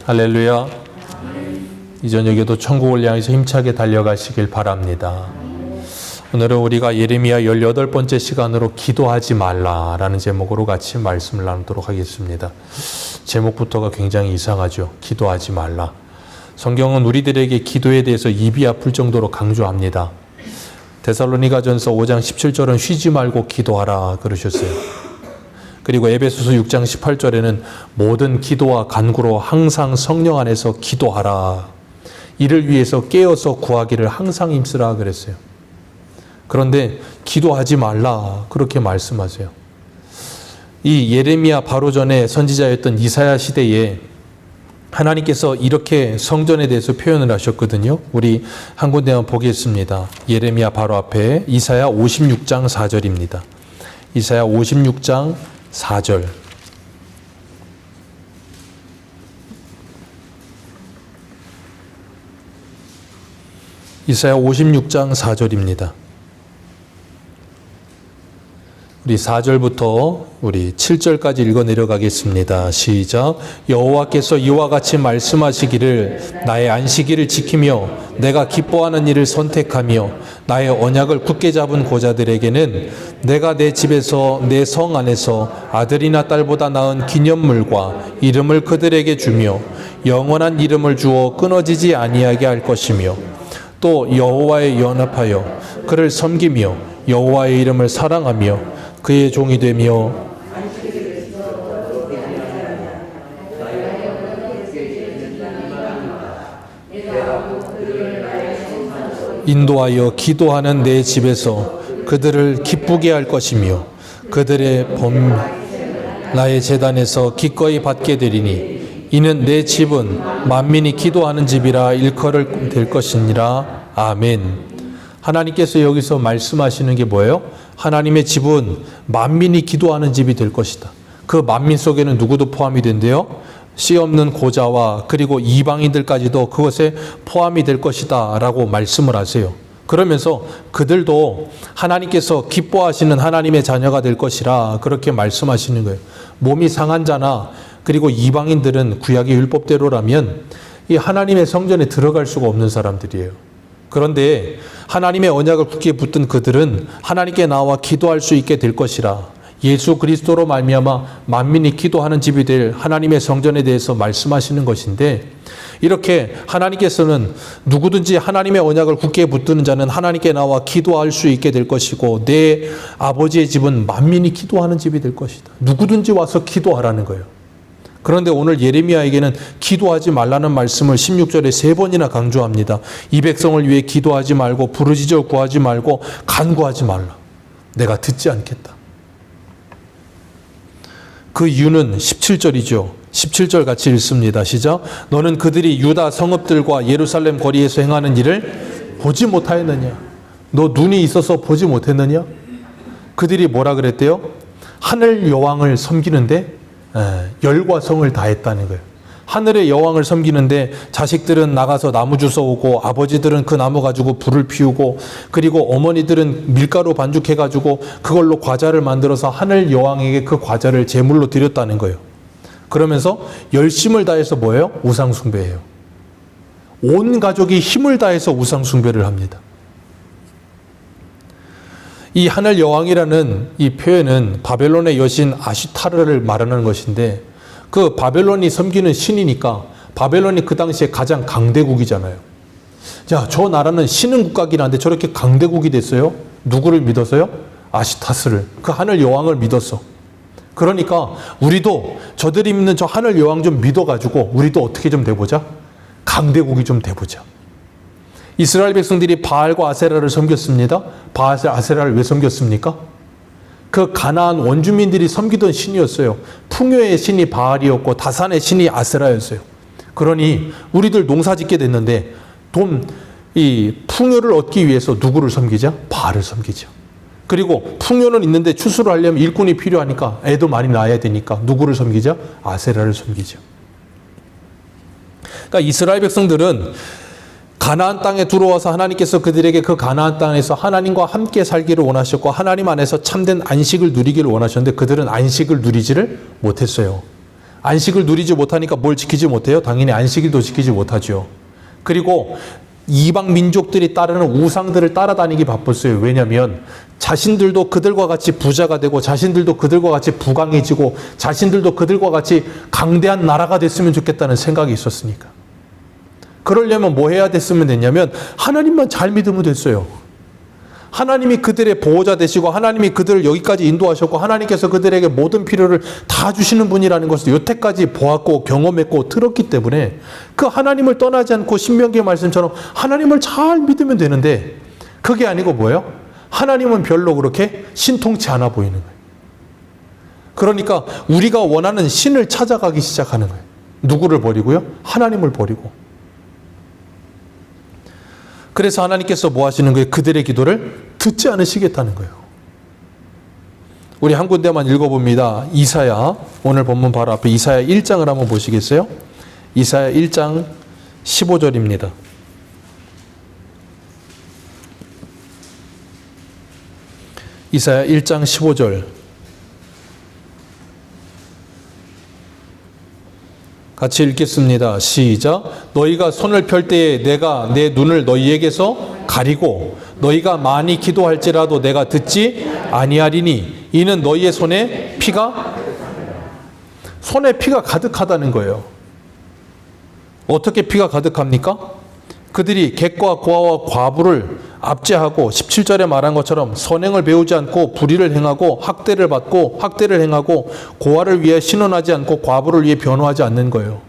할렐루야. 이 저녁에도 천국을 향해서 힘차게 달려가시길 바랍니다. 오늘은 우리가 예레미야 18번째 시간으로 기도하지 말라라는 제목으로 같이 말씀을 나누도록 하겠습니다. 제목부터가 굉장히 이상하죠. 기도하지 말라. 성경은 우리들에게 기도에 대해서 입이 아플 정도로 강조합니다. 데살로니가전서 5장 17절은 쉬지 말고 기도하라 그러셨어요. 그리고 에베소서 6장 18절에는 모든 기도와 간구로 항상 성령 안에서 기도하라. 이를 위해서 깨어서 구하기를 항상 힘쓰라 그랬어요. 그런데 기도하지 말라 그렇게 말씀하세요. 이 예레미야 바로 전에 선지자였던 이사야 시대에 하나님께서 이렇게 성전에 대해서 표현을 하셨거든요. 우리 한 군데만 보겠습니다. 예레미야 바로 앞에 이사야 56장 4절입니다. 이사야 56장 4절. 이사야 56장 4절입니다. 우리 4절부터 우리 7절까지 읽어 내려가겠습니다. 시작. 여호와께서 이와 같이 말씀하시기를 나의 안식일을 지키며 내가 기뻐하는 일을 선택하며 나의 언약을 굳게 잡은 고자들에게는 내가 내 집에서 내 성 안에서 아들이나 딸보다 나은 기념물과 이름을 그들에게 주며 영원한 이름을 주어 끊어지지 아니하게 할 것이며 또 여호와에 연합하여 그를 섬기며 여호와의 이름을 사랑하며 그의 종이 되며 인도하여 기도하는 내 집에서 그들을 기쁘게 할 것이며 그들의 나의 제단에서 기꺼이 받게 되리니 이는 내 집은 만민이 기도하는 집이라 일컬을 될 것이니라. 아멘. 하나님께서 여기서 말씀하시는 게 뭐예요? 하나님의 집은 만민이 기도하는 집이 될 것이다. 그 만민 속에는 누구도 포함이 된대요. 씨 없는 고자와 그리고 이방인들까지도 그것에 포함이 될 것이다 라고 말씀을 하세요. 그러면서 그들도 하나님께서 기뻐하시는 하나님의 자녀가 될 것이라 그렇게 말씀하시는 거예요. 몸이 상한 자나 그리고 이방인들은 구약의 율법대로라면 이 하나님의 성전에 들어갈 수가 없는 사람들이에요. 그런데 하나님의 언약을 굳게 붙든 그들은 하나님께 나와 기도할 수 있게 될 것이라. 예수 그리스도로 말미암아 만민이 기도하는 집이 될 하나님의 성전에 대해서 말씀하시는 것인데, 이렇게 하나님께서는 누구든지 하나님의 언약을 굳게 붙드는 자는 하나님께 나와 기도할 수 있게 될 것이고 내 아버지의 집은 만민이 기도하는 집이 될 것이다. 누구든지 와서 기도하라는 거예요. 그런데 오늘 예레미야에게는 기도하지 말라는 말씀을 16절에 3번이나 강조합니다. 이 백성을 위해 기도하지 말고 부르짖어 구하지 말고 간구하지 말라. 내가 듣지 않겠다. 그 이유는 17절이죠. 17절 같이 읽습니다. 시작. 너는 그들이 유다 성읍들과 예루살렘 거리에서 행하는 일을 보지 못하였느냐? 너 눈이 있어서 보지 못했느냐? 그들이 뭐라 그랬대요? 하늘 여왕을 섬기는데 열과 성을 다했다는 거예요. 하늘의 여왕을 섬기는데 자식들은 나가서 나무 주워 오고 아버지들은 그 나무 가지고 불을 피우고 그리고 어머니들은 밀가루 반죽해 가지고 그걸로 과자를 만들어서 하늘 여왕에게 그 과자를 제물로 드렸다는 거예요. 그러면서 열심을 다해서 뭐예요? 우상 숭배예요. 온 가족이 힘을 다해서 우상 숭배를 합니다. 이 하늘 여왕이라는 이 표현은 바벨론의 여신 아슈타르를 말하는 것인데, 그 바벨론이 섬기는 신이니까 바벨론이 그 당시에 가장 강대국이잖아요. 자, 저 나라는 신흥 국가긴 한데 저렇게 강대국이 됐어요? 누구를 믿어서요? 아슈타스를, 그 하늘 여왕을 믿었어. 그러니까 우리도 저들이 믿는 저 하늘 여왕 좀 믿어가지고 우리도 어떻게 좀 돼보자? 강대국이 좀 돼보자. 이스라엘 백성들이 바알과 아세라를 섬겼습니다. 바알과 아세라를 왜 섬겼습니까? 그 가나안 원주민들이 섬기던 신이었어요. 풍요의 신이 바알이었고 다산의 신이 아세라였어요. 그러니 우리들 농사 짓게 됐는데 이 풍요를 얻기 위해서 누구를 섬기자? 바알을 섬기자. 그리고 풍요는 있는데 추수를 하려면 일꾼이 필요하니까 애도 많이 낳아야 되니까 누구를 섬기자? 아세라를 섬기자. 그러니까 이스라엘 백성들은 가나안 땅에 들어와서 하나님께서 그들에게 그 가나안 땅에서 하나님과 함께 살기를 원하셨고 하나님 안에서 참된 안식을 누리기를 원하셨는데 그들은 안식을 누리지를 못했어요. 안식을 누리지 못하니까 뭘 지키지 못해요? 당연히 안식일도 지키지 못하죠. 그리고 이방 민족들이 따르는 우상들을 따라다니기 바빴어요. 왜냐하면 자신들도 그들과 같이 부자가 되고 자신들도 그들과 같이 부강해지고 자신들도 그들과 같이 강대한 나라가 됐으면 좋겠다는 생각이 있었으니까. 그러려면 뭐 해야 됐으면 됐냐면 하나님만 잘 믿으면 됐어요. 하나님이 그들의 보호자 되시고 하나님이 그들을 여기까지 인도하셨고 하나님께서 그들에게 모든 필요를 다 주시는 분이라는 것을 여태까지 보았고 경험했고 들었기 때문에 그 하나님을 떠나지 않고 신명기의 말씀처럼 하나님을 잘 믿으면 되는데 그게 아니고 뭐예요? 하나님은 별로 그렇게 신통치 않아 보이는 거예요. 그러니까 우리가 원하는 신을 찾아가기 시작하는 거예요. 누구를 버리고요? 하나님을 버리고. 그래서 하나님께서 뭐 하시는 거예요? 그들의 기도를 듣지 않으시겠다는 거예요. 우리 한 군데만 읽어봅니다. 이사야, 오늘 본문 바로 앞에 이사야 1장을 한번 보시겠어요? 이사야 1장 15절입니다. 이사야 1장 15절. 같이 읽겠습니다. 시작. 너희가 손을 펼 때에 내가 내 눈을 너희에게서 가리고 너희가 많이 기도할지라도 내가 듣지 아니하리니 이는 너희의 손에 피가 가득하다는 거예요. 어떻게 피가 가득합니까? 그들이 객과 고아와 과부를 압제하고 17절에 말한 것처럼 선행을 배우지 않고 불의를 행하고 학대를 받고 학대를 행하고 고아를 위해 신원하지 않고 과부를 위해 변호하지 않는 거예요.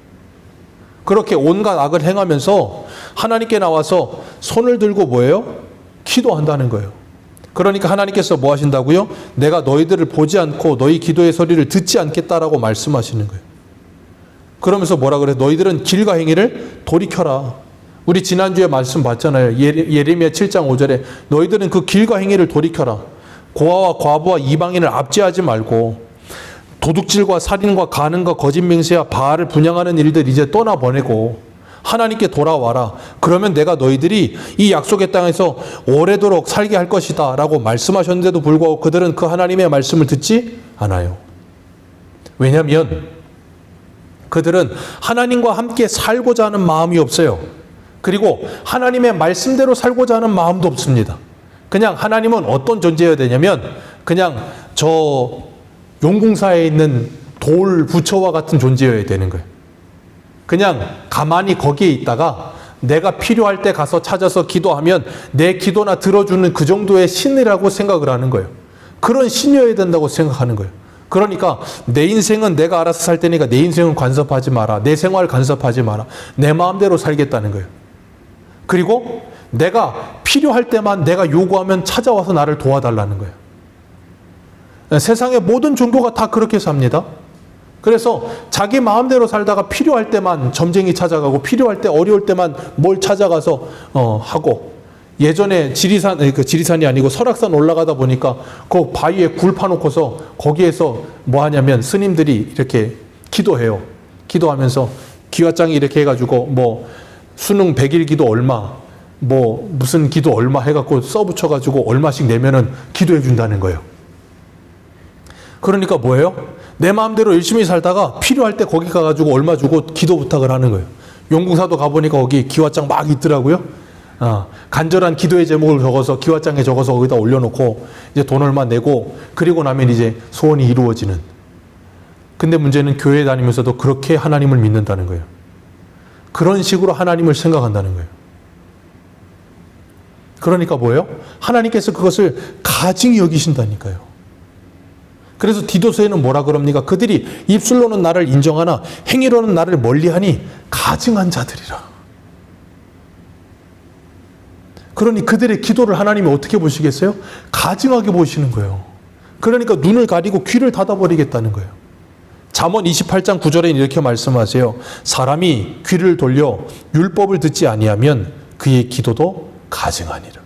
그렇게 온갖 악을 행하면서 하나님께 나와서 손을 들고 뭐예요? 기도한다는 거예요. 그러니까 하나님께서 뭐 하신다고요? 내가 너희들을 보지 않고 너희 기도의 소리를 듣지 않겠다라고 말씀하시는 거예요. 그러면서 뭐라 그래요? 너희들은 길과 행위를 돌이켜라. 우리 지난주에 말씀 봤잖아요. 예레미야 7장 5절에 너희들은 그 길과 행위를 돌이켜라. 고아와 과부와 이방인을 압제하지 말고 도둑질과 살인과 간음과 거짓 맹세와 바알을 분양하는 일들 이제 떠나보내고 하나님께 돌아와라. 그러면 내가 너희들이 이 약속의 땅에서 오래도록 살게 할 것이다 라고 말씀하셨는데도 불구하고 그들은 그 하나님의 말씀을 듣지 않아요. 왜냐하면 그들은 하나님과 함께 살고자 하는 마음이 없어요. 그리고 하나님의 말씀대로 살고자 하는 마음도 없습니다. 그냥 하나님은 어떤 존재여야 되냐면 그냥 저 용궁사에 있는 돌 부처와 같은 존재여야 되는 거예요. 그냥 가만히 거기에 있다가 내가 필요할 때 가서 찾아서 기도하면 내 기도나 들어주는 그 정도의 신이라고 생각을 하는 거예요. 그런 신이어야 된다고 생각하는 거예요. 그러니까 내 인생은 내가 알아서 살 테니까 내 인생은 간섭하지 마라. 내 생활 간섭하지 마라. 내 마음대로 살겠다는 거예요. 그리고 내가 필요할 때만 내가 요구하면 찾아와서 나를 도와달라는 거예요. 세상의 모든 종교가 다 그렇게 삽니다. 그래서 자기 마음대로 살다가 필요할 때만 점쟁이 찾아가고 필요할 때 어려울 때만 뭘 찾아가서 하고 예전에 지리산이 아니고 설악산 올라가다 보니까 그 바위에 굴 파놓고서 거기에서 뭐 하냐면 스님들이 이렇게 기도해요. 기도하면서 기와장이 이렇게 해가지고 뭐 수능 100일 기도 얼마 뭐 무슨 기도 얼마 해갖고 써붙여가지고 얼마씩 내면은 기도해 준다는 거예요. 그러니까 뭐예요? 내 마음대로 열심히 살다가 필요할 때 거기 가가지고 얼마 주고 기도 부탁을 하는 거예요. 용궁사도 가보니까 거기 기와장 막 있더라고요. 간절한 기도의 제목을 적어서 기와장에 적어서 거기다 올려놓고 이제 돈 얼마 내고 그리고 나면 이제 소원이 이루어지는. 근데 문제는 교회 다니면서도 그렇게 하나님을 믿는다는 거예요. 그런 식으로 하나님을 생각한다는 거예요. 그러니까 뭐예요? 하나님께서 그것을 가증히 여기신다니까요. 그래서 디도서에는 뭐라 그럽니까? 그들이 입술로는 나를 인정하나 행위로는 나를 멀리하니 가증한 자들이라. 그러니 그들의 기도를 하나님이 어떻게 보시겠어요? 가증하게 보시는 거예요. 그러니까 눈을 가리고 귀를 닫아버리겠다는 거예요. 잠언 28장 9절에 이렇게 말씀하세요. 사람이 귀를 돌려 율법을 듣지 아니하면 그의 기도도 가증하니라.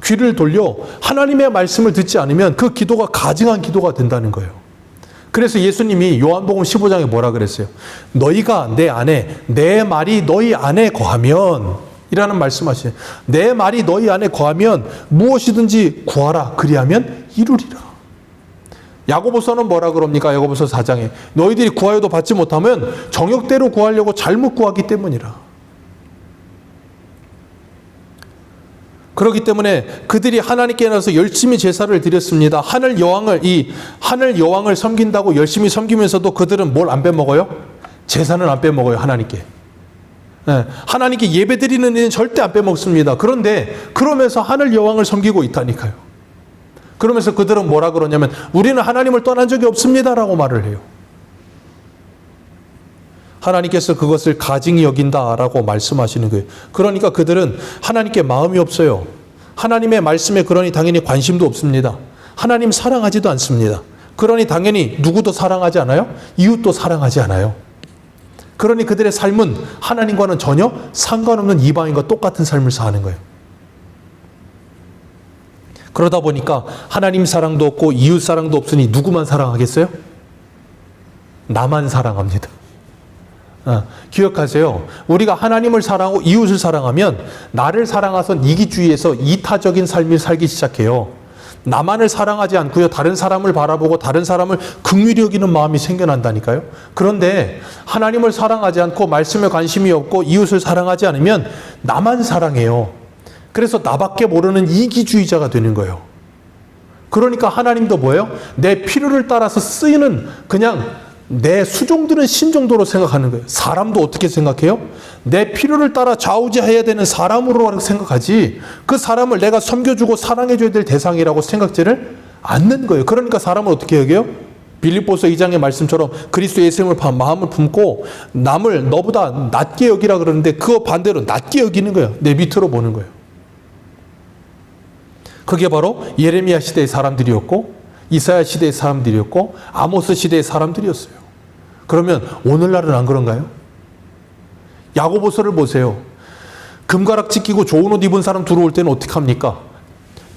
귀를 돌려 하나님의 말씀을 듣지 않으면 그 기도가 가증한 기도가 된다는 거예요. 그래서 예수님이 요한복음 15장에 뭐라 그랬어요? 너희가 내 안에 내 말이 너희 안에 거하면 이라는 말씀하시죠. 내 말이 너희 안에 거하면 무엇이든지 구하라 그리하면 이루리라. 야고보서는 뭐라 그럽니까? 야고보서 4장에 너희들이 구하여도 받지 못하면 정욕대로 구하려고 잘못 구하기 때문이라. 그렇기 때문에 그들이 하나님께 나서 열심히 제사를 드렸습니다. 하늘 여왕을 섬긴다고 열심히 섬기면서도 그들은 뭘 안 빼먹어요? 제사는 안 빼먹어요. 하나님께. 네, 하나님께 예배 드리는 일은 절대 안 빼먹습니다. 그런데 그러면서 하늘 여왕을 섬기고 있다니까요. 그러면서 그들은 뭐라 그러냐면 우리는 하나님을 떠난 적이 없습니다라고 말을 해요. 하나님께서 그것을 가증히 여긴다라고 말씀하시는 거예요. 그러니까 그들은 하나님께 마음이 없어요. 하나님의 말씀에 그러니 당연히 관심도 없습니다. 하나님 사랑하지도 않습니다. 그러니 당연히 누구도 사랑하지 않아요? 이웃도 사랑하지 않아요. 그러니 그들의 삶은 하나님과는 전혀 상관없는 이방인과 똑같은 삶을 사는 거예요. 그러다 보니까 하나님 사랑도 없고 이웃 사랑도 없으니 누구만 사랑하겠어요? 나만 사랑합니다. 기억하세요. 우리가 하나님을 사랑하고 이웃을 사랑하면 나를 사랑하선 이기주의에서 이타적인 삶을 살기 시작해요. 나만을 사랑하지 않고요. 다른 사람을 바라보고 다른 사람을 긍휼히 여기는 마음이 생겨난다니까요. 그런데 하나님을 사랑하지 않고 말씀에 관심이 없고 이웃을 사랑하지 않으면 나만 사랑해요. 그래서 나밖에 모르는 이기주의자가 되는 거예요. 그러니까 하나님도 뭐예요? 내 필요를 따라서 쓰이는 그냥 내 수종드는 신 정도로 생각하는 거예요. 사람도 어떻게 생각해요? 내 필요를 따라 좌우지해야 되는 사람으로 생각하지 그 사람을 내가 섬겨주고 사랑해줘야 될 대상이라고 생각지를 않는 거예요. 그러니까 사람을 어떻게 여겨요? 빌립보서 2장의 말씀처럼 그리스도 예수님을 마음을 품고 남을 너보다 낮게 여기라 그러는데 그거 반대로 낮게 여기는 거예요. 내 밑으로 보는 거예요. 그게 바로 예레미야 시대의 사람들이었고 이사야 시대의 사람들이었고 아모스 시대의 사람들이었어요. 그러면 오늘날은 안 그런가요? 야고보서를 보세요. 금가락지 끼고 좋은 옷 입은 사람 들어올 때는 어떻게 합니까?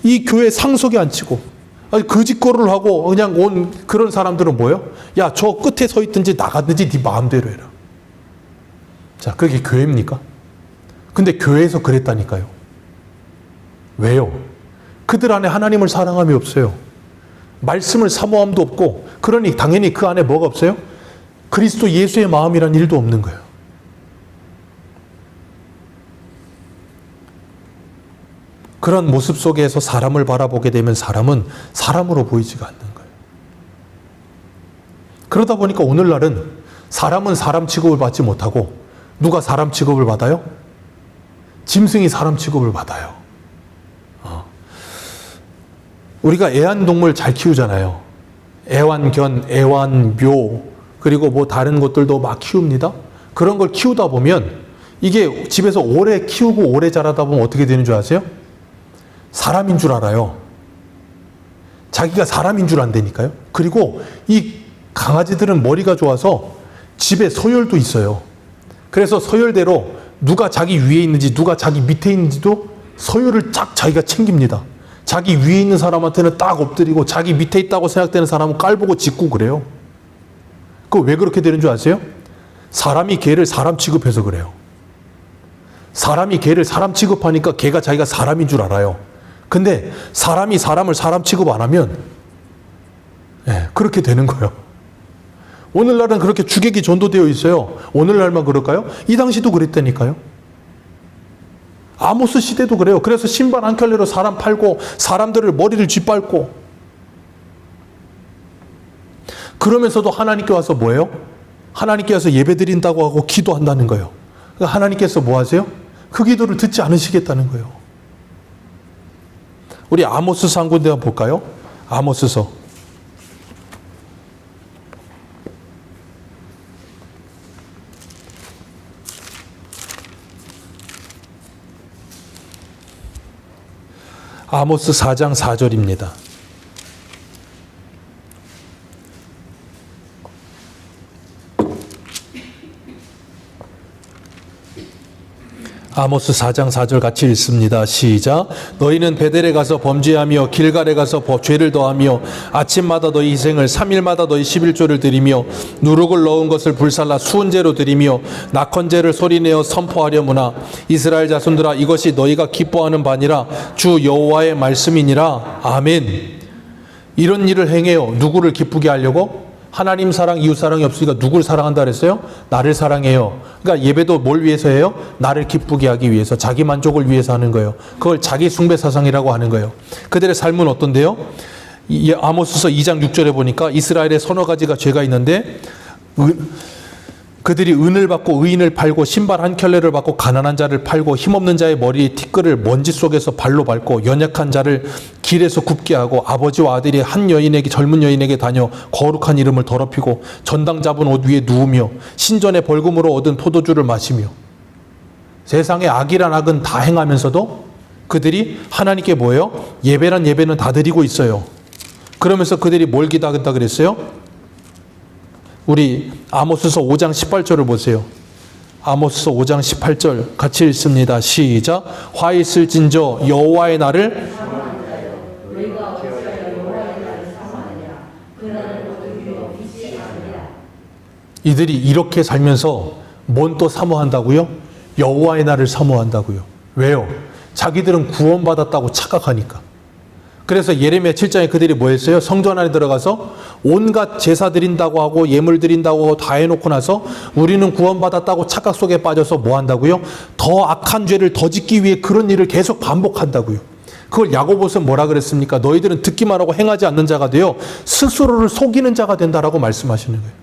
이 교회 상석에 앉히고 거짓거리를 하고 그냥 온 그런 사람들은 뭐예요? 야, 저 끝에 서 있든지 나가든지 네 마음대로 해라. 자, 그게 교회입니까? 근데 교회에서 그랬다니까요. 왜요? 그들 안에 하나님을 사랑함이 없어요. 말씀을 사모함도 없고 그러니 당연히 그 안에 뭐가 없어요? 그리스도 예수의 마음이란 일도 없는 거예요. 그런 모습 속에서 사람을 바라보게 되면 사람은 사람으로 보이지가 않는 거예요. 그러다 보니까 오늘날은 사람은 사람 취급을 받지 못하고 누가 사람 취급을 받아요? 짐승이 사람 취급을 받아요. 우리가 애완동물 잘 키우잖아요. 애완견, 애완묘 그리고 뭐 다른 것들도 막 키웁니다. 그런 걸 키우다 보면 이게 집에서 오래 키우고 오래 자라다 보면 어떻게 되는 줄 아세요? 사람인 줄 알아요. 자기가 사람인 줄 안다니까요. 그리고 이 강아지들은 머리가 좋아서 집에 서열도 있어요. 그래서 서열대로 누가 자기 위에 있는지 누가 자기 밑에 있는지도 서열을 쫙 자기가 챙깁니다. 자기 위에 있는 사람한테는 딱 엎드리고 자기 밑에 있다고 생각되는 사람은 깔보고 짖고 그래요. 그거 왜 그렇게 되는 줄 아세요? 사람이 개를 사람 취급해서 그래요. 사람이 개를 사람 취급하니까 개가 자기가 사람인 줄 알아요. 근데 사람이 사람을 사람 취급 안 하면 그렇게 되는 거예요. 오늘날은 그렇게 주객이 전도되어 있어요. 오늘날만 그럴까요? 이 당시도 그랬다니까요. 아모스 시대도 그래요. 그래서 신발 한 켤레로 사람 팔고 사람들을 머리를 쥐밟고 그러면서도 하나님께 와서 뭐예요? 하나님께 와서 예배 드린다고 하고 기도한다는 거예요. 그러니까 하나님께서 뭐 하세요? 그 기도를 듣지 않으시겠다는 거예요. 우리 아모스서 한 군데 한번 볼까요? 아모스서. 아모스 4장 4절입니다. 아모스 4장 4절 같이 읽습니다. 시작. 너희는 베델에 가서 범죄하며 길갈에 가서 죄를 더하며 아침마다 너희 희생을 3일마다 너희 11조를 드리며 누룩을 넣은 것을 불살라 수은제로 드리며 낙헌제를 소리내어 선포하려무나 이스라엘 자손들아 이것이 너희가 기뻐하는 바니라 주 여호와의 말씀이니라. 아멘. 이런 일을 행해요. 누구를 기쁘게 하려고? 하나님 사랑, 이웃 사랑이 없으니까 누굴 사랑한다 그랬어요? 나를 사랑해요. 그러니까 예배도 뭘 위해서 해요? 나를 기쁘게 하기 위해서, 자기 만족을 위해서 하는 거예요. 그걸 자기 숭배 사상이라고 하는 거예요. 그들의 삶은 어떤데요? 아모스서 2장 6절에 보니까 이스라엘에 서너 가지가 죄가 있는데, 그들이 은을 받고 의인을 팔고 신발 한 켤레를 받고 가난한 자를 팔고 힘없는 자의 머리 티끌을 먼지 속에서 발로 밟고 연약한 자를 길에서 굽게 하고 아버지와 아들이 한 여인에게, 젊은 여인에게 다녀 거룩한 이름을 더럽히고 전당 잡은 옷 위에 누우며 신전의 벌금으로 얻은 포도주를 마시며, 세상의 악이란 악은 다 행하면서도 그들이 하나님께 뭐예요? 예배란 예배는 다 드리고 있어요. 그러면서 그들이 뭘 기다렸다 그랬어요? 우리 아모스서 5장 18절을 보세요. 아모스서 5장 18절 같이 읽습니다. 시작. 화 있을진저 여호와의 날을 이들이 이렇게 살면서 뭔 또 사모한다고요? 여호와의 날을 사모한다고요. 왜요? 자기들은 구원받았다고 착각하니까. 그래서 예레미야 7장에 그들이 뭐 했어요? 성전 안에 들어가서 온갖 제사 드린다고 하고 예물 드린다고 하고 다 해놓고 나서 우리는 구원받았다고 착각 속에 빠져서 뭐 한다고요? 더 악한 죄를 더 짓기 위해 그런 일을 계속 반복한다고요. 그걸 야고보서는 뭐라 그랬습니까? 너희들은 듣기만 하고 행하지 않는 자가 되어 스스로를 속이는 자가 된다라고 말씀하시는 거예요.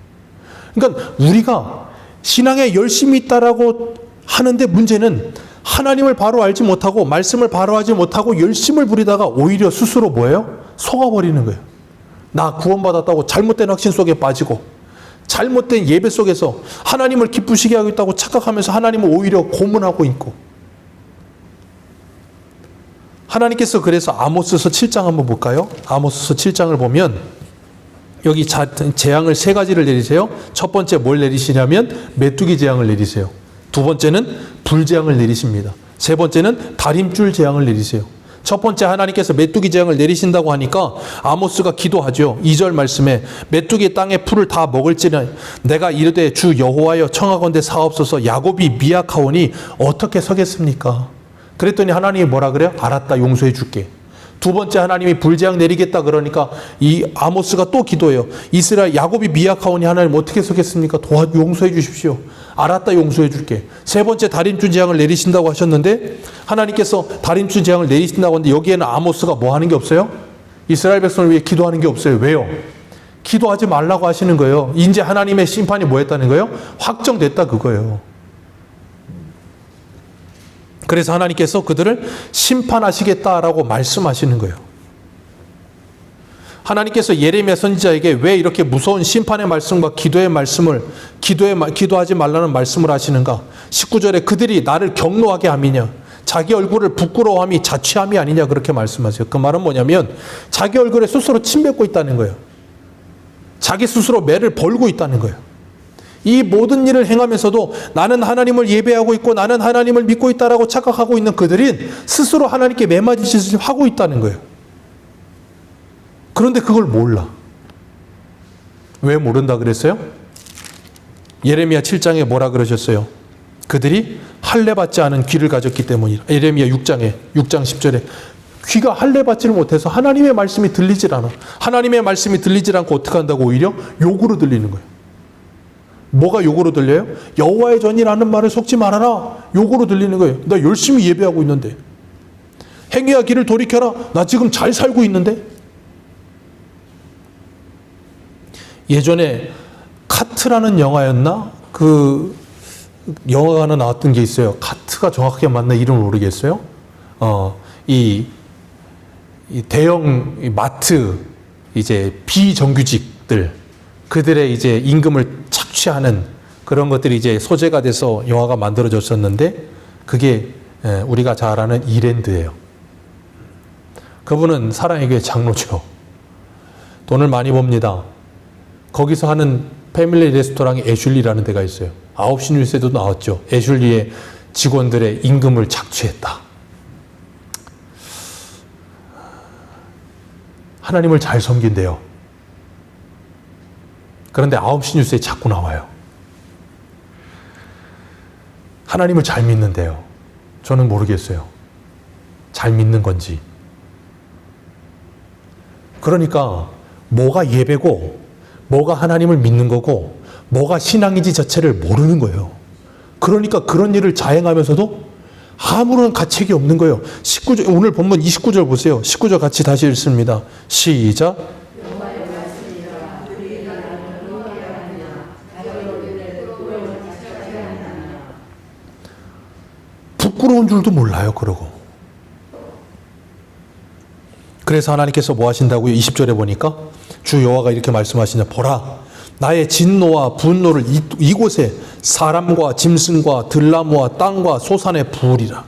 그러니까 우리가 신앙에 열심히 있다라고 하는데 문제는 하나님을 바로 알지 못하고 말씀을 바로 하지 못하고 열심을 부리다가 오히려 스스로 뭐예요? 속아버리는 거예요. 나 구원받았다고 잘못된 확신 속에 빠지고 잘못된 예배 속에서 하나님을 기쁘시게 하고 있다고 착각하면서 하나님을 오히려 고문하고 있고. 하나님께서 그래서 아모스서 7장 한번 볼까요? 아모스서 7장을 보면 여기 재앙을 세 가지를 내리세요. 첫 번째 뭘 내리시냐면 메뚜기 재앙을 내리세요. 두 번째는 불재앙을 내리십니다. 세 번째는 다림줄 재앙을 내리세요. 첫 번째 하나님께서 메뚜기 재앙을 내리신다고 하니까 아모스가 기도하죠. 2절 말씀에 메뚜기 땅의 풀을 다 먹을지는 내가 이르되 주 여호와여 청하건대 사옵소서 야곱이 미약하오니 어떻게 서겠습니까? 그랬더니 하나님이 뭐라 그래요? 알았다, 용서해 줄게. 두 번째 하나님이 불재앙 내리겠다 그러니까 이 아모스가 또 기도해요. 이스라엘 야곱이 미약하오니 하나님 어떻게 서겠습니까? 용서해 주십시오. 알았다, 용서해 줄게. 세 번째 다림줄 재앙을 내리신다고 하셨는데 하나님께서 다림줄 재앙을 내리신다고 하는데 여기에는 아모스가 뭐 하는 게 없어요? 이스라엘 백성을 위해 기도하는 게 없어요. 왜요? 기도하지 말라고 하시는 거예요. 이제 하나님의 심판이 뭐 했다는 거예요? 확정됐다 그거예요. 그래서 하나님께서 그들을 심판하시겠다라고 말씀하시는 거예요. 하나님께서 예레미야 선지자에게 왜 이렇게 무서운 심판의 말씀과 기도의 말씀을 기도하지 말라는 말씀을 하시는가? 19절에 그들이 나를 경노하게 함이냐? 자기 얼굴을 부끄러워함이 자취함이 아니냐 그렇게 말씀하세요. 그 말은 뭐냐면 자기 얼굴에 스스로 침 뱉고 있다는 거예요. 자기 스스로 매를 벌고 있다는 거예요. 이 모든 일을 행하면서도 나는 하나님을 예배하고 있고 나는 하나님을 믿고 있다라고 착각하고 있는 그들은 스스로 하나님께 매맞은 짓을 하고 있다는 거예요. 그런데 그걸 몰라. 왜 모른다 그랬어요? 예레미야 7장에 뭐라 그러셨어요? 그들이 할례받지 않은 귀를 가졌기 때문이라. 예레미야 6장 10절에 귀가 할례받지를 못해서 하나님의 말씀이 들리질 않아. 하나님의 말씀이 들리질 않고 어떻게 한다고? 오히려 욕으로 들리는 거예요. 뭐가 욕으로 들려요? 여호와의 전이라는 말을 속지 말아라. 욕으로 들리는 거예요. 나 열심히 예배하고 있는데. 행위와 길을 돌이켜라. 나 지금 잘 살고 있는데. 예전에 카트라는 영화였나? 그 영화가 하나 나왔던 게 있어요. 카트가 정확하게 맞나 이름을 모르겠어요. 이 대형 마트 이제 비정규직들 그들의 이제 임금을 착취하는 그런 것들이 이제 소재가 돼서 영화가 만들어졌었는데 그게 우리가 잘 아는 이랜드예요. 그분은 사랑의 교회 장로죠. 돈을 많이 법니다. 거기서 하는 패밀리 레스토랑이 애슐리라는 데가 있어요. 9시 뉴스에도 나왔죠. 애슐리의 직원들의 임금을 착취했다. 하나님을 잘 섬긴대요. 그런데 9시 뉴스에 자꾸 나와요. 하나님을 잘 믿는데요. 저는 모르겠어요. 잘 믿는 건지. 그러니까 뭐가 예배고 뭐가 하나님을 믿는 거고 뭐가 신앙인지 자체를 모르는 거예요. 그러니까 그런 일을 자행하면서도 아무런 가책이 없는 거예요. 19절, 오늘 본문 29절 보세요. 19절 같이 다시 읽습니다. 시작. 부끄러운 줄도 몰라요. 그러고. 그래서 하나님께서 뭐 하신다고요? 20절에 보니까 주 여호와가 이렇게 말씀하시냐. 보라, 나의 진노와 분노를 이곳에 사람과 짐승과 들나무와 땅과 소산에 부으리라.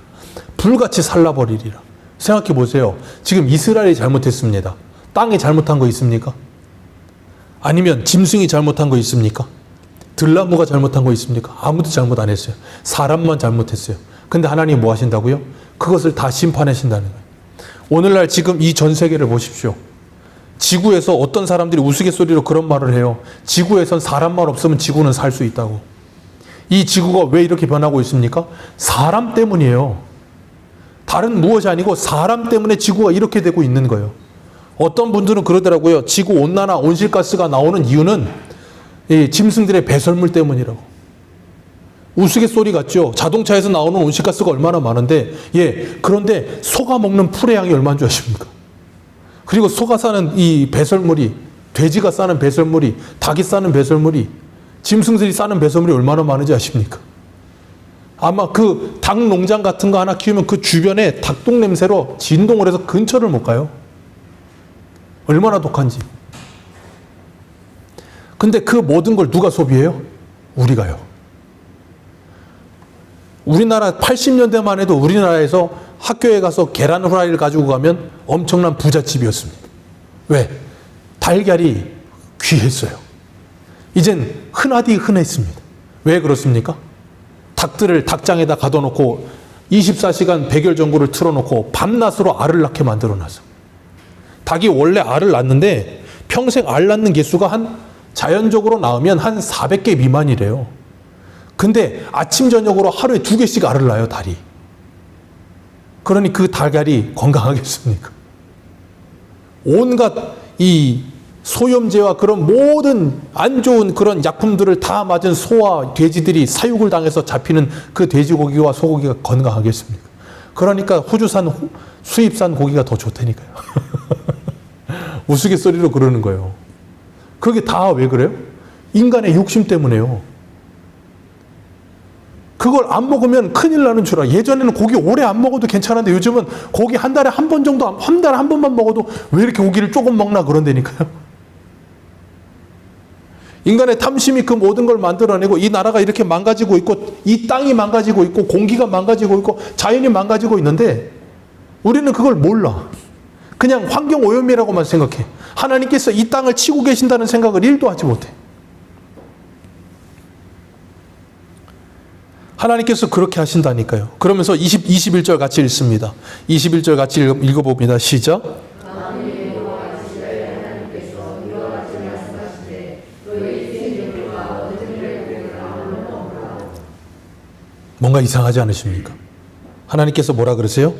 불같이 살라버리리라. 생각해 보세요. 지금 이스라엘이 잘못했습니다. 땅이 잘못한 거 있습니까? 아니면 짐승이 잘못한 거 있습니까? 들나무가 잘못한 거 있습니까? 아무도 잘못 안 했어요. 사람만 잘못했어요. 근데 하나님이 뭐 하신다고요? 그것을 다 심판하신다는 거예요. 오늘날 지금 이 전 세계를 보십시오. 지구에서 어떤 사람들이 우스갯소리로 그런 말을 해요. 지구에선 사람만 없으면 지구는 살 수 있다고. 이 지구가 왜 이렇게 변하고 있습니까? 사람 때문이에요. 다른 무엇이 아니고 사람 때문에 지구가 이렇게 되고 있는 거예요. 어떤 분들은 그러더라고요. 지구 온난화, 온실가스가 나오는 이유는 이 짐승들의 배설물 때문이라고. 우스갯소리 같죠? 자동차에서 나오는 온실가스가 얼마나 많은데, 그런데 소가 먹는 풀의 양이 얼마인 줄 아십니까? 그리고 소가 싸는 이 배설물이, 돼지가 싸는 배설물이, 닭이 싸는 배설물이, 짐승들이 싸는 배설물이 얼마나 많은지 아십니까? 아마 그 닭 농장 같은 거 하나 키우면 그 주변에 닭똥 냄새로 진동을 해서 근처를 못 가요. 얼마나 독한지. 근데 그 모든 걸 누가 소비해요? 우리가요. 우리나라 80년대만 해도 우리나라에서 학교에 가서 계란 후라이를 가지고 가면 엄청난 부잣집이었습니다. 왜? 달걀이 귀했어요. 이젠 흔하디 흔했습니다. 왜 그렇습니까? 닭들을 닭장에다 가둬놓고 24시간 백열전구를 틀어놓고 밤낮으로 알을 낳게 만들어놨어. 닭이 원래 알을 낳는데 평생 알 낳는 개수가 자연적으로 낳으면 한 400개 미만이래요. 근데 아침 저녁으로 하루에 2개씩 알을 낳아요, 닭이. 그러니 그 달걀이 건강하겠습니까? 온갖 이 소염제와 그런 모든 안 좋은 그런 약품들을 다 맞은 소와 돼지들이 사육을 당해서 잡히는 그 돼지고기와 소고기가 건강하겠습니까? 그러니까 호주산 수입산 고기가 더 좋다니까요. 우스갯소리로 그러는 거예요. 그게 다 왜 그래요? 인간의 욕심 때문에요. 그걸 안 먹으면 큰일 나는 줄 알아. 예전에는 고기 오래 안 먹어도 괜찮은데 요즘은 고기 한 달에 한 번 정도, 한 달에 한 번만 먹어도 왜 이렇게 고기를 조금 먹나 그런다니까요. 인간의 탐심이 그 모든 걸 만들어내고 이 나라가 이렇게 망가지고 있고 이 땅이 망가지고 있고 공기가 망가지고 있고 자연이 망가지고 있는데 우리는 그걸 몰라. 그냥 환경오염이라고만 생각해. 하나님께서 이 땅을 치고 계신다는 생각을 1도 하지 못해. 하나님께서 그렇게 하신다니까요. 그러면서 21절 같이 읽습니다. 21절 같이 읽어봅니다. 시작. 뭔가 이상하지 않으십니까? 하나님께서 뭐라 그러세요?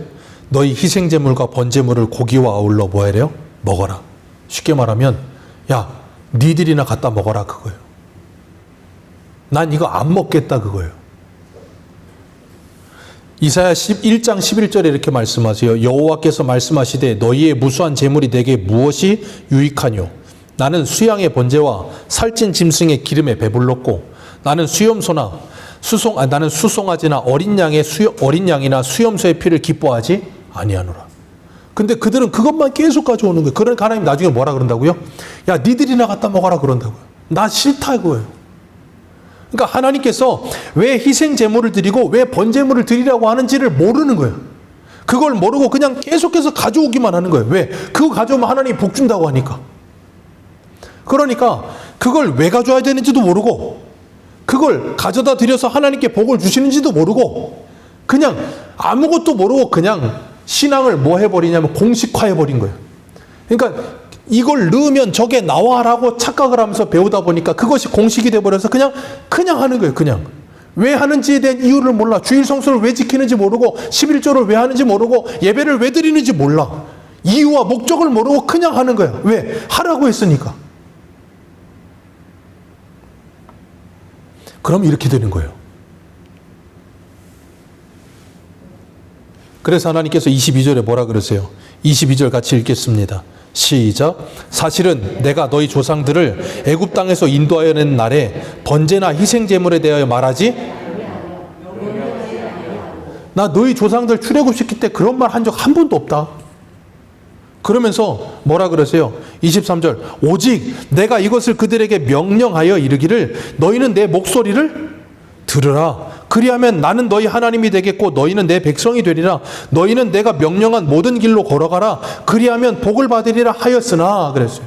너희 희생제물과 번제물을 고기와 아울러 뭐 하래요? 먹어라. 쉽게 말하면 야, 니들이나 갖다 먹어라 그거예요. 난 이거 안 먹겠다 그거예요. 이사야 1장 11절에 이렇게 말씀하세요. 여호와께서 말씀하시되 너희의 무수한 제물이 내게 무엇이 유익하뇨? 나는 수양의 번제와 살찐 짐승의 기름에 배불렀고 나는 나는 수송아지나 어린 양이나 수염소의 피를 기뻐하지 아니하노라. 근데 그들은 그것만 계속 가져오는 거예요. 그러니까 하나님 나중에 뭐라 그런다고요? 야, 니들이나 갖다 먹어라 그런다고요. 나 싫다 그거예요. 그러니까 하나님께서 왜 희생 제물을 드리고 왜 번제물을 드리라고 하는지를 모르는 거예요. 그걸 모르고 그냥 계속해서 가져오기만 하는 거예요. 왜? 그거 가져오면 하나님이 복 준다고 하니까. 그러니까 그걸 왜 가져와야 되는지도 모르고 그걸 가져다 드려서 하나님께 복을 주시는지도 모르고 그냥 아무것도 모르고 그냥 신앙을 뭐 해버리냐면 공식화해버린 거예요. 그러니까 이걸 넣으면 저게 나와라고 착각을 하면서 배우다 보니까 그것이 공식이 돼버려서 그냥 하는 거예요. 그냥. 왜 하는지에 대한 이유를 몰라. 주일 성수를 왜 지키는지 모르고 11조를 왜 하는지 모르고 예배를 왜 드리는지 몰라. 이유와 목적을 모르고 그냥 하는 거야. 왜? 하라고 했으니까. 그럼 이렇게 되는 거예요. 그래서 하나님께서 22절에 뭐라 그러세요? 22절 같이 읽겠습니다. 시작. 사실은 내가 너희 조상들을 애굽 땅에서 인도하여 낸 날에 번제나 희생 제물에 대하여 말하지? 나 너희 조상들 출애굽시킬 때 그런 말 한 적 한 번도 없다. 그러면서 뭐라 그러세요? 23절. 오직 내가 이것을 그들에게 명령하여 이르기를 너희는 내 목소리를 들으라. 그리하면 나는 너희 하나님이 되겠고 너희는 내 백성이 되리라. 너희는 내가 명령한 모든 길로 걸어가라. 그리하면 복을 받으리라 하였으나 그랬어요.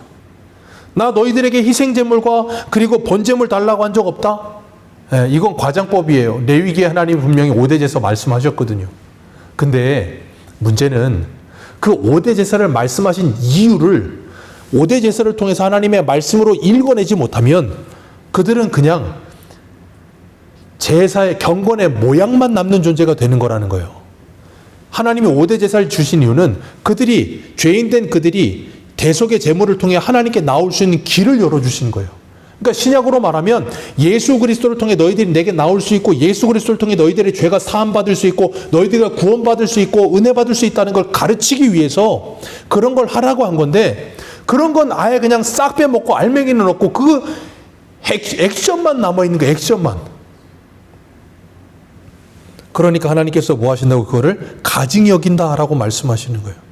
나 너희들에게 희생제물과 그리고 번제물 달라고 한 적 없다. 이건 과장법이에요. 레위기에 하나님 분명히 5대 제사 말씀하셨거든요. 근데 문제는 그 5대 제사를 말씀하신 이유를 5대 제사를 통해서 하나님의 말씀으로 읽어내지 못하면 그들은 그냥 제사의 경건의 모양만 남는 존재가 되는 거라는 거예요. 하나님이 5대 제사를 주신 이유는 그들이 죄인된 그들이 대속의 제물을 통해 하나님께 나올 수 있는 길을 열어주신 거예요. 그러니까 신약으로 말하면 예수 그리스도를 통해 너희들이 내게 나올 수 있고 예수 그리스도를 통해 너희들의 죄가 사함받을 수 있고 너희들이 구원받을 수 있고 은혜 받을 수 있다는 걸 가르치기 위해서 그런 걸 하라고 한 건데 그런 건 아예 그냥 싹 빼먹고 알맹이는 없고 그 액션만 남아있는 거예요. 액션만. 그러니까 하나님께서 뭐 하신다고 그거를 가증히 여긴다라고 말씀하시는 거예요.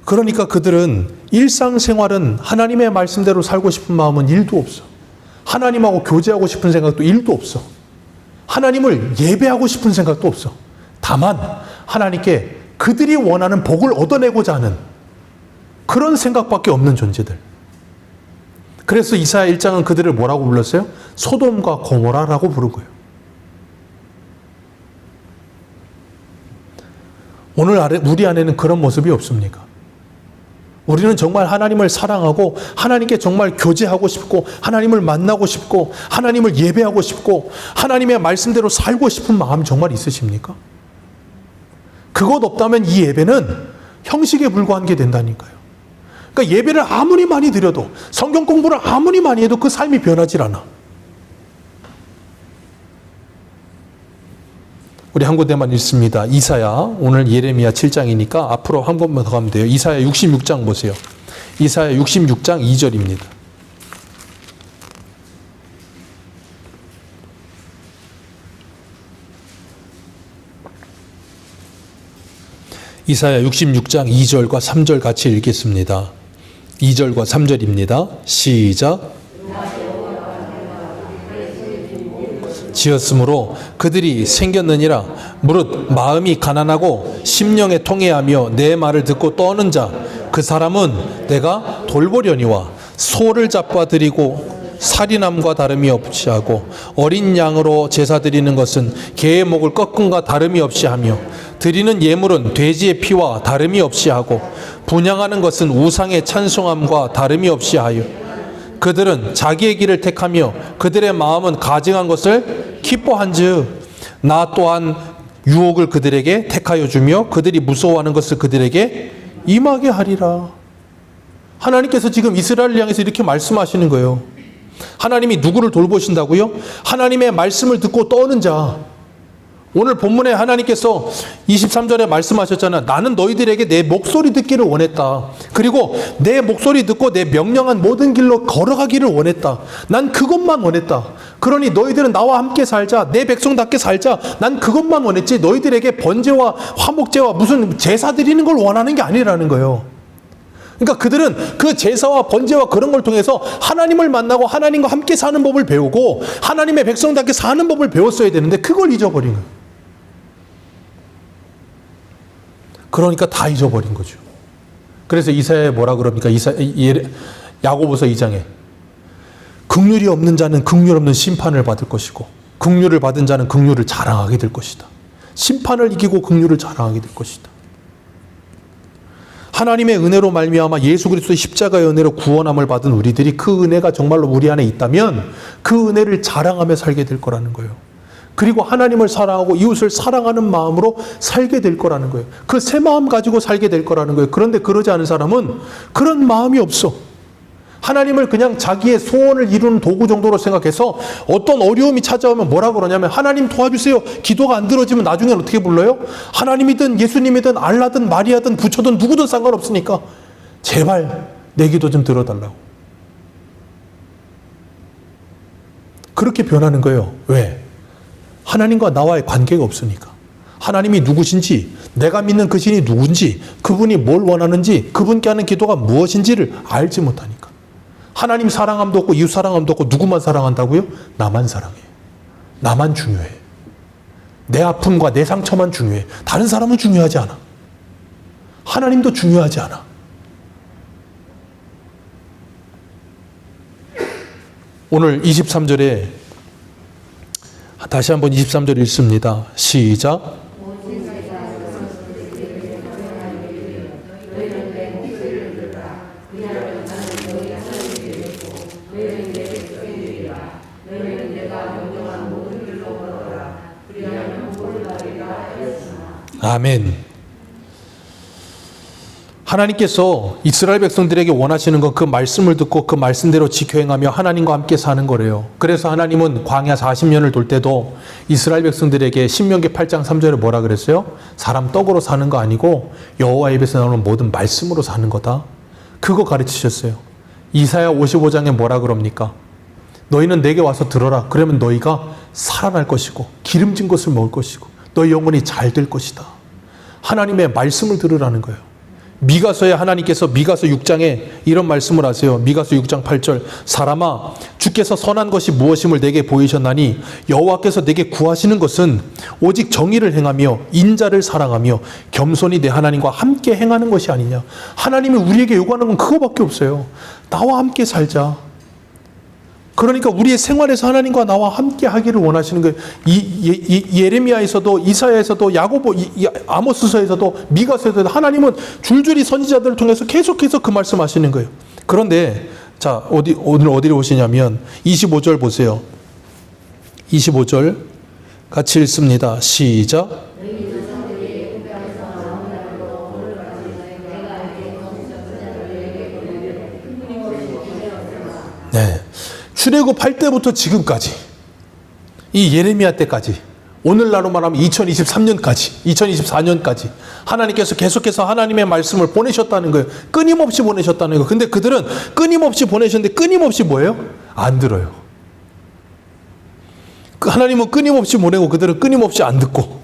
그러니까 그들은 일상생활은 하나님의 말씀대로 살고 싶은 마음은 1도 없어. 하나님하고 교제하고 싶은 생각도 1도 없어. 하나님을 예배하고 싶은 생각도 없어. 다만 하나님께 그들이 원하는 복을 얻어내고자 하는 그런 생각밖에 없는 존재들. 그래서 이사야 1장은 그들을 뭐라고 불렀어요? 소돔과 고모라라고 부른 거예요. 오늘 우리 안에는 그런 모습이 없습니까? 우리는 정말 하나님을 사랑하고 하나님께 정말 교제하고 싶고 하나님을 만나고 싶고 하나님을 예배하고 싶고 하나님의 말씀대로 살고 싶은 마음이 정말 있으십니까? 그것 없다면 이 예배는 형식에 불과한 게 된다니까요. 그러니까 예배를 아무리 많이 드려도 성경 공부를 아무리 많이 해도 그 삶이 변하질 않아. 우리 한 군데만 읽습니다. 이사야, 오늘 예레미야 7장이니까 앞으로 한 번만 더 가면 돼요. 이사야 66장 보세요. 이사야 66장 2절입니다. 이사야 66장 2절과 3절 같이 읽겠습니다. 2절과 3절입니다. 시작. 지었으므로 그들이 생겼느니라. 무릇 마음이 가난하고 심령에 통해하며 내 말을 듣고 떠는 자 그 사람은 내가 돌보려니와 소를 잡아 드리고 살인함과 다름이 없이 하고 어린 양으로 제사 드리는 것은 개의 목을 꺾음과 다름이 없이 하며 드리는 예물은 돼지의 피와 다름이 없이 하고 분향하는 것은 우상의 찬송함과 다름이 없이 하여 그들은 자기의 길을 택하며 그들의 마음은 가증한 것을 기뻐한즉 나 또한 유혹을 그들에게 택하여 주며 그들이 무서워하는 것을 그들에게 임하게 하리라. 하나님께서 지금 이스라엘을 향해서 이렇게 말씀하시는 거예요. 하나님이 누구를 돌보신다고요? 하나님의 말씀을 듣고 떠는 자. 오늘 본문에 하나님께서 23절에 말씀하셨잖아. 나는 너희들에게 내 목소리 듣기를 원했다. 그리고 내 목소리 듣고 내 명령한 모든 길로 걸어가기를 원했다. 난 그것만 원했다. 그러니 너희들은 나와 함께 살자. 내 백성답게 살자. 난 그것만 원했지 너희들에게 번제와 화목제와 무슨 제사 드리는 걸 원하는 게 아니라는 거예요. 그러니까 그들은 그 제사와 번제와 그런 걸 통해서 하나님을 만나고 하나님과 함께 사는 법을 배우고 하나님의 백성답게 사는 법을 배웠어야 되는데 그걸 잊어버린 거예요. 그러니까 다 잊어버린 거죠. 그래서 이사야에 뭐라 그럽니까? 야고보서 2장에 긍휼이 없는 자는 긍휼 없는 심판을 받을 것이고 긍휼을 받은 자는 긍휼을 자랑하게 될 것이다. 심판을 이기고 긍휼을 자랑하게 될 것이다. 하나님의 은혜로 말미암아 예수 그리스도의 십자가의 은혜로 구원함을 받은 우리들이 그 은혜가 정말로 우리 안에 있다면 그 은혜를 자랑하며 살게 될 거라는 거예요. 그리고 하나님을 사랑하고 이웃을 사랑하는 마음으로 살게 될 거라는 거예요. 그 새 마음 가지고 살게 될 거라는 거예요. 그런데 그러지 않은 사람은 그런 마음이 없어. 하나님을 그냥 자기의 소원을 이루는 도구 정도로 생각해서 어떤 어려움이 찾아오면 뭐라 그러냐면 하나님 도와주세요. 기도가 안 들어지면 나중엔 어떻게 불러요? 하나님이든 예수님이든 알라든 마리아든 부처든 누구든 상관없으니까 제발 내 기도 좀 들어달라고. 그렇게 변하는 거예요. 왜? 하나님과 나와의 관계가 없으니까. 하나님이 누구신지, 내가 믿는 그 신이 누군지, 그분이 뭘 원하는지, 그분께 하는 기도가 무엇인지를 알지 못하니까. 하나님 사랑함도 없고 이웃 사랑함도 없고 누구만 사랑한다고요? 나만 사랑해. 나만 중요해. 내 아픔과 내 상처만 중요해. 다른 사람은 중요하지 않아. 하나님도 중요하지 않아. 오늘 23절에 다시 한번 23절 읽습니다. 시작. 아멘. 하나님께서 이스라엘 백성들에게 원하시는 건 그 말씀을 듣고 그 말씀대로 지켜 행하며 하나님과 함께 사는 거래요. 그래서 하나님은 광야 40년을 돌 때도 이스라엘 백성들에게 신명기 8장 3절에 뭐라 그랬어요? 사람 떡으로 사는 거 아니고 여호와 입에서 나오는 모든 말씀으로 사는 거다. 그거 가르치셨어요. 이사야 55장에 뭐라 그럽니까? 너희는 내게 와서 들어라. 그러면 너희가 살아날 것이고 기름진 것을 먹을 것이고 너희 영혼이 잘 될 것이다. 하나님의 말씀을 들으라는 거예요. 미가서에 하나님께서 미가서 6장에 이런 말씀을 하세요. 미가서 6장 8절. 사람아, 주께서 선한 것이 무엇임을 내게 보이셨나니 여호와께서 내게 구하시는 것은 오직 정의를 행하며 인자를 사랑하며 겸손히 내 하나님과 함께 행하는 것이 아니냐. 하나님이 우리에게 요구하는 건 그거밖에 없어요. 나와 함께 살자. 그러니까 우리의 생활에서 하나님과 나와 함께 하기를 원하시는 거예요. 예레미야에서도 이사야에서도 야고보 아모스서에서도 미가서에서도 하나님은 줄줄이 선지자들을 통해서 계속해서 그 말씀하시는 거예요. 그런데 자 오늘 어디로 오시냐면 25절 보세요. 25절 같이 읽습니다. 시작. 네. 출애굽할 때부터 지금까지 이 예레미야 때까지 오늘날로 말하면 2023년까지 2024년까지 하나님께서 계속해서 하나님의 말씀을 보내셨다는 거예요. 끊임없이 보내셨다는 거예요. 근데 그들은 끊임없이 보내셨는데 끊임없이 뭐예요? 안 들어요. 하나님은 끊임없이 보내고 그들은 끊임없이 안 듣고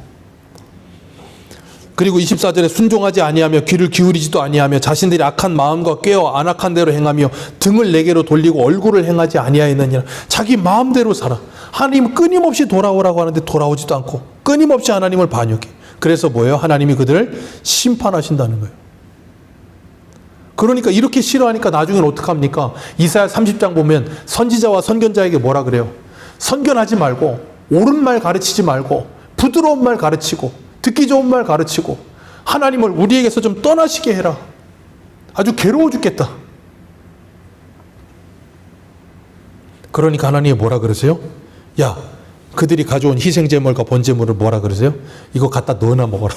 그리고 24절에 순종하지 아니하며 귀를 기울이지도 아니하며 자신들이 악한 마음과 꾀어 안악한 대로 행하며 등을 내게로 돌리고 얼굴을 행하지 아니하였느니라. 자기 마음대로 살아. 하나님은 끊임없이 돌아오라고 하는데 돌아오지도 않고 끊임없이 하나님을 반역해. 그래서 뭐예요? 하나님이 그들을 심판하신다는 거예요. 그러니까 이렇게 싫어하니까 나중엔 어떡합니까? 이사야 30장 보면 선지자와 선견자에게 뭐라 그래요? 선견하지 말고 옳은 말 가르치지 말고 부드러운 말 가르치고 듣기 좋은 말 가르치고 하나님을 우리에게서 좀 떠나시게 해라. 아주 괴로워 죽겠다. 그러니까 하나님이 뭐라 그러세요? 야, 그들이 가져온 희생제물과 번제물을 뭐라 그러세요? 이거 갖다 넣어나 먹어라.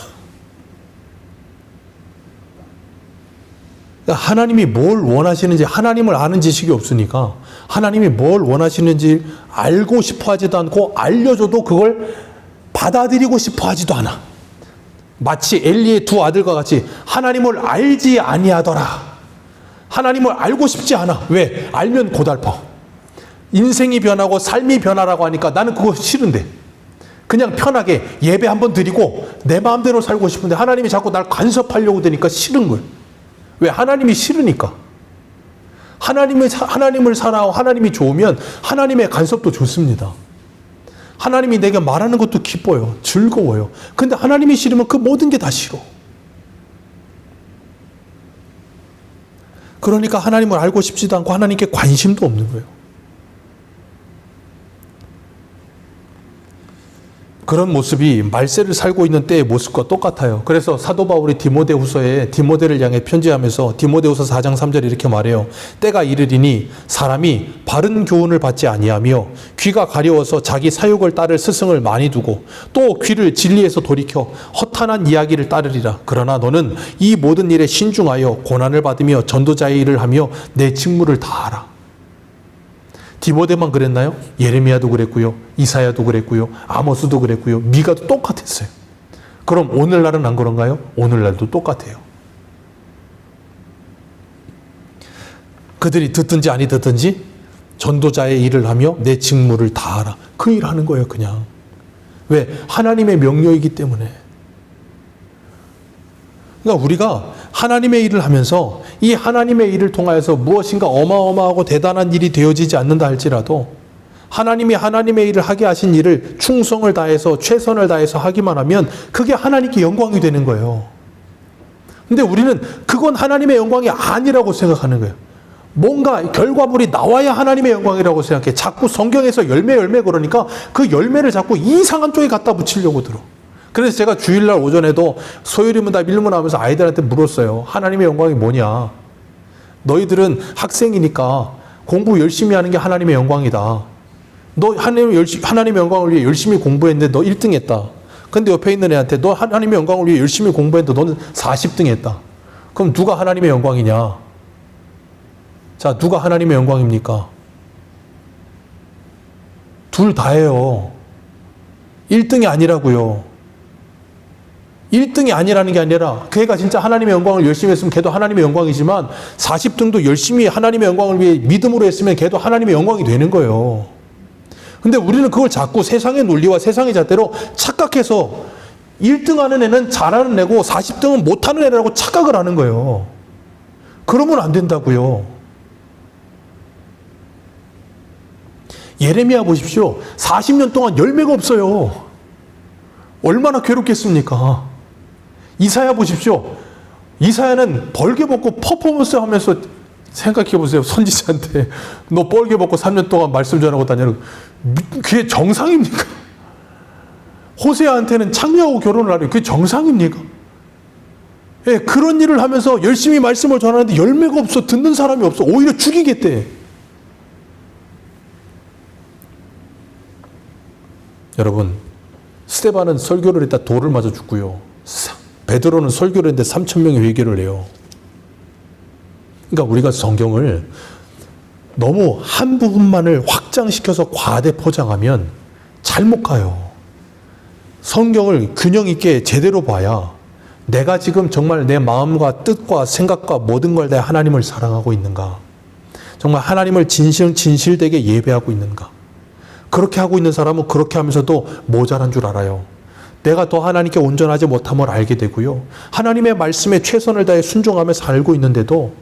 그러니까 하나님이 뭘 원하시는지 하나님을 아는 지식이 없으니까 하나님이 뭘 원하시는지 알고 싶어 하지도 않고 알려줘도 그걸 받아들이고 싶어 하지도 않아. 마치 엘리의 두 아들과 같이 하나님을 알지 아니하더라. 하나님을 알고 싶지 않아. 왜? 알면 고달퍼. 인생이 변하고 삶이 변하라고 하니까 나는 그거 싫은데 그냥 편하게 예배 한번 드리고 내 마음대로 살고 싶은데 하나님이 자꾸 날 간섭하려고 되니까 싫은 거예요. 왜? 하나님이 싫으니까. 하나님을 사랑하고 하나님이 좋으면 하나님의 간섭도 좋습니다. 하나님이 내게 말하는 것도 기뻐요. 즐거워요. 근데 하나님이 싫으면 그 모든 게 다 싫어. 그러니까 하나님을 알고 싶지도 않고 하나님께 관심도 없는 거예요. 그런 모습이 말세를 살고 있는 때의 모습과 똑같아요. 그래서 사도 바울이 디모데후서에 디모데를 향해 편지하면서 디모데후서 4장 3절에 이렇게 말해요. 때가 이르리니 사람이 바른 교훈을 받지 아니하며 귀가 가려워서 자기 사욕을 따를 스승을 많이 두고 또 귀를 진리에서 돌이켜 허탄한 이야기를 따르리라. 그러나 너는 이 모든 일에 신중하여 고난을 받으며 전도자의 일을 하며 내 직무를 다하라. 디모데만 그랬나요? 예레미야도 그랬고요. 이사야도 그랬고요. 아모스도 그랬고요. 미가도 똑같았어요. 그럼 오늘날은 안 그런가요? 오늘날도 똑같아요. 그들이 듣든지 아니 듣든지 전도자의 일을 하며 내 직무를 다하라. 그 일 하는 거예요, 그냥. 왜? 하나님의 명료이기 때문에. 그러니까 우리가 하나님의 일을 하면서 이 하나님의 일을 통하여서 무엇인가 어마어마하고 대단한 일이 되어지지 않는다 할지라도 하나님이 하나님의 일을 하게 하신 일을 충성을 다해서 최선을 다해서 하기만 하면 그게 하나님께 영광이 되는 거예요. 근데 우리는 그건 하나님의 영광이 아니라고 생각하는 거예요. 뭔가 결과물이 나와야 하나님의 영광이라고 생각해. 자꾸 성경에서 열매 그러니까 그 열매를 자꾸 이상한 쪽에 갖다 붙이려고 들어. 그래서 제가 주일날 오전에도 소요리문답 일문하면서 아이들한테 물었어요. 하나님의 영광이 뭐냐? 너희들은 학생이니까 공부 열심히 하는 게 하나님의 영광이다. 너 하나님의 영광을 위해 열심히 공부했는데 너 1등 했다. 근데 옆에 있는 애한테 너 하나님의 영광을 위해 열심히 공부했는데 너는 40등 했다. 그럼 누가 하나님의 영광이냐? 자, 누가 하나님의 영광입니까? 둘 다예요. 1등이 아니라고요. 1등이 아니라는 게 아니라 걔가 진짜 하나님의 영광을 열심히 했으면 걔도 하나님의 영광이지만 40등도 열심히 하나님의 영광을 위해 믿음으로 했으면 걔도 하나님의 영광이 되는 거예요. 근데 우리는 그걸 자꾸 세상의 논리와 세상의 잣대로 착각해서 1등 하는 애는 잘하는 애고 40등은 못하는 애라고 착각을 하는 거예요. 그러면 안 된다고요. 예레미야 보십시오. 40년 동안 열매가 없어요. 얼마나 괴롭겠습니까? 이사야 보십시오. 이사야는 벌게 벗고 퍼포먼스 하면서 생각해 보세요. 선지자한테 너 뻘게 벗고 3년 동안 말씀 전하고 다니는 그게 정상입니까? 호세아한테는 창녀하고 결혼을 하래요. 그게 정상입니까? 예, 그런 일을 하면서 열심히 말씀을 전하는데 열매가 없어. 듣는 사람이 없어. 오히려 죽이겠대. 여러분, 스데반은 설교를 했다 돌을 맞아 죽고요. 베드로는 설교를 했는데 3,000명이 회개를 해요. 그러니까 우리가 성경을 너무 한 부분만을 확장시켜서 과대 포장하면 잘못 가요. 성경을 균형 있게 제대로 봐야 내가 지금 정말 내 마음과 뜻과 생각과 모든 걸 다 하나님을 사랑하고 있는가? 정말 하나님을 진실되게 예배하고 있는가? 그렇게 하고 있는 사람은 그렇게 하면서도 모자란 줄 알아요. 내가 더 하나님께 온전하지 못함을 알게 되고요. 하나님의 말씀에 최선을 다해 순종하며 살고 있는데도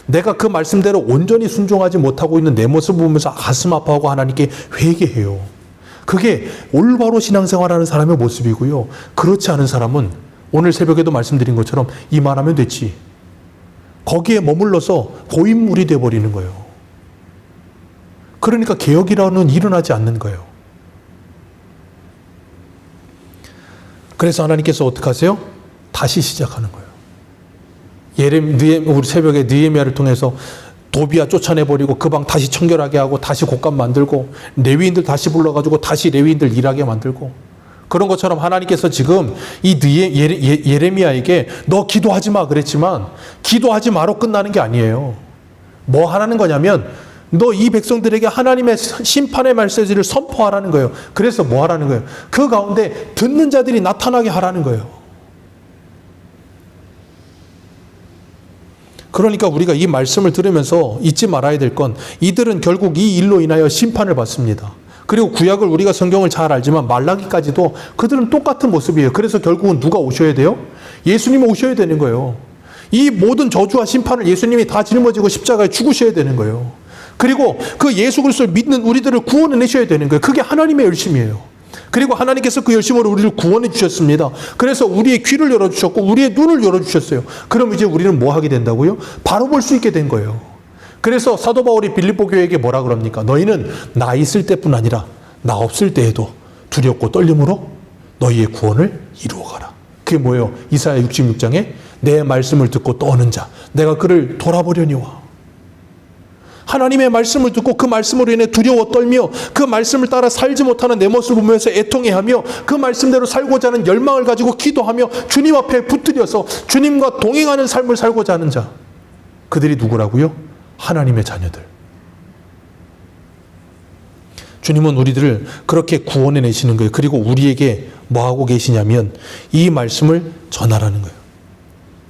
내가 그 말씀대로 온전히 순종하지 못하고 있는 내 모습을 보면서 가슴 아파하고 하나님께 회개해요. 그게 올바로 신앙생활하는 사람의 모습이고요. 그렇지 않은 사람은 오늘 새벽에도 말씀드린 것처럼 이만하면 됐지. 거기에 머물러서 고인물이 되어버리는 거예요. 그러니까 개혁이라는 일어나지 않는 거예요. 그래서 하나님께서 어떻게 하세요? 다시 시작하는 거예요. 우리 새벽에 느헤미야를 통해서 도비야 쫓아내버리고 그 방 다시 청결하게 하고 다시 곡간 만들고 레위인들 다시 불러가지고 다시 레위인들 일하게 만들고 그런 것처럼 하나님께서 지금 이 예레미야에게 너 기도하지 마 그랬지만 기도하지 마로 끝나는 게 아니에요. 뭐 하라는 거냐면 너 이 백성들에게 하나님의 심판의 메시지를 선포하라는 거예요. 그래서 뭐 하라는 거예요? 그 가운데 듣는 자들이 나타나게 하라는 거예요. 그러니까 우리가 이 말씀을 들으면서 잊지 말아야 될 건 이들은 결국 이 일로 인하여 심판을 받습니다. 그리고 구약을 우리가 성경을 잘 알지만 말라기까지도 그들은 똑같은 모습이에요. 그래서 결국은 누가 오셔야 돼요? 예수님이 오셔야 되는 거예요. 이 모든 저주와 심판을 예수님이 다 짊어지고 십자가에 죽으셔야 되는 거예요. 그리고 그 예수 그리스도를 믿는 우리들을 구원해내셔야 되는 거예요. 그게 하나님의 열심이에요. 그리고 하나님께서 그 열심으로 우리를 구원해 주셨습니다. 그래서 우리의 귀를 열어주셨고 우리의 눈을 열어주셨어요. 그럼 이제 우리는 뭐 하게 된다고요? 바로 볼 수 있게 된 거예요. 그래서 사도 바울이 빌립보 교회에게 뭐라 그럽니까? 너희는 나 있을 때뿐 아니라 나 없을 때에도 두렵고 떨림으로 너희의 구원을 이루어가라. 그게 뭐예요? 이사야 66장에 내 말씀을 듣고 떠는 자, 내가 그를 돌아보려니와. 하나님의 말씀을 듣고 그 말씀으로 인해 두려워 떨며 그 말씀을 따라 살지 못하는 내 모습을 보면서 애통해하며 그 말씀대로 살고자 하는 열망을 가지고 기도하며 주님 앞에 붙들려서 주님과 동행하는 삶을 살고자 하는 자, 그들이 누구라고요? 하나님의 자녀들. 주님은 우리들을 그렇게 구원해 내시는 거예요. 그리고 우리에게 뭐 하고 계시냐면 이 말씀을 전하라는 거예요.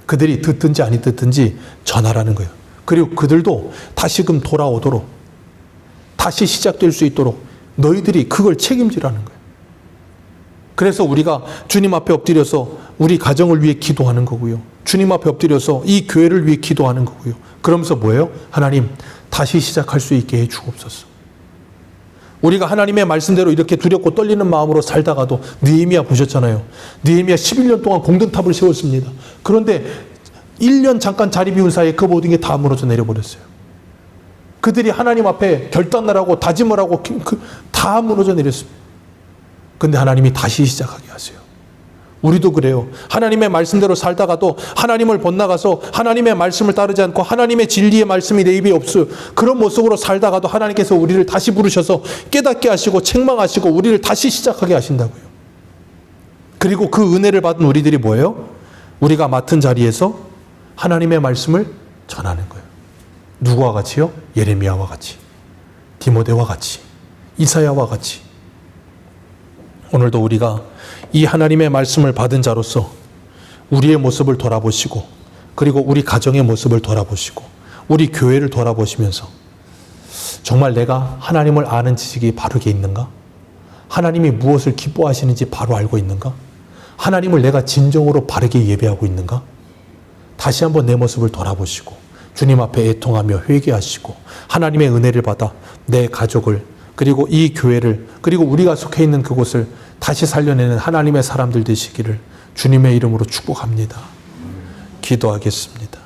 그들이 듣든지 아니 듣든지 전하라는 거예요. 그리고 그들도 다시금 돌아오도록, 다시 시작될 수 있도록 너희들이 그걸 책임지라는 거예요. 그래서 우리가 주님 앞에 엎드려서 우리 가정을 위해 기도하는 거고요. 주님 앞에 엎드려서 이 교회를 위해 기도하는 거고요. 그러면서 뭐예요? 하나님, 다시 시작할 수 있게 해 주옵소서. 우리가 하나님의 말씀대로 이렇게 두렵고 떨리는 마음으로 살다가도 느헤미야 보셨잖아요. 느헤미야 11년 동안 공든탑을 세웠습니다. 그런데 1년 잠깐 자리 비운 사이에 그 모든 게 다 무너져 내려버렸어요. 그들이 하나님 앞에 결단을 하고 다짐을 하고 다 무너져 내렸습니다. 근데 하나님이 다시 시작하게 하세요. 우리도 그래요. 하나님의 말씀대로 살다가도 하나님을 번나가서 하나님의 말씀을 따르지 않고 하나님의 진리의 말씀이 내 입에 없어 그런 모습으로 살다가도 하나님께서 우리를 다시 부르셔서 깨닫게 하시고 책망하시고 우리를 다시 시작하게 하신다고요. 그리고 그 은혜를 받은 우리들이 뭐예요? 우리가 맡은 자리에서 하나님의 말씀을 전하는 거예요. 누구와 같이요? 예레미야와 같이, 디모데와 같이, 이사야와 같이. 오늘도 우리가 이 하나님의 말씀을 받은 자로서 우리의 모습을 돌아보시고 그리고 우리 가정의 모습을 돌아보시고 우리 교회를 돌아보시면서 정말 내가 하나님을 아는 지식이 바르게 있는가? 하나님이 무엇을 기뻐하시는지 바로 알고 있는가? 하나님을 내가 진정으로 바르게 예배하고 있는가? 다시 한번 내 모습을 돌아보시고 주님 앞에 애통하며 회개하시고 하나님의 은혜를 받아 내 가족을 그리고 이 교회를 그리고 우리가 속해 있는 그곳을 다시 살려내는 하나님의 사람들 되시기를 주님의 이름으로 축복합니다. 기도하겠습니다.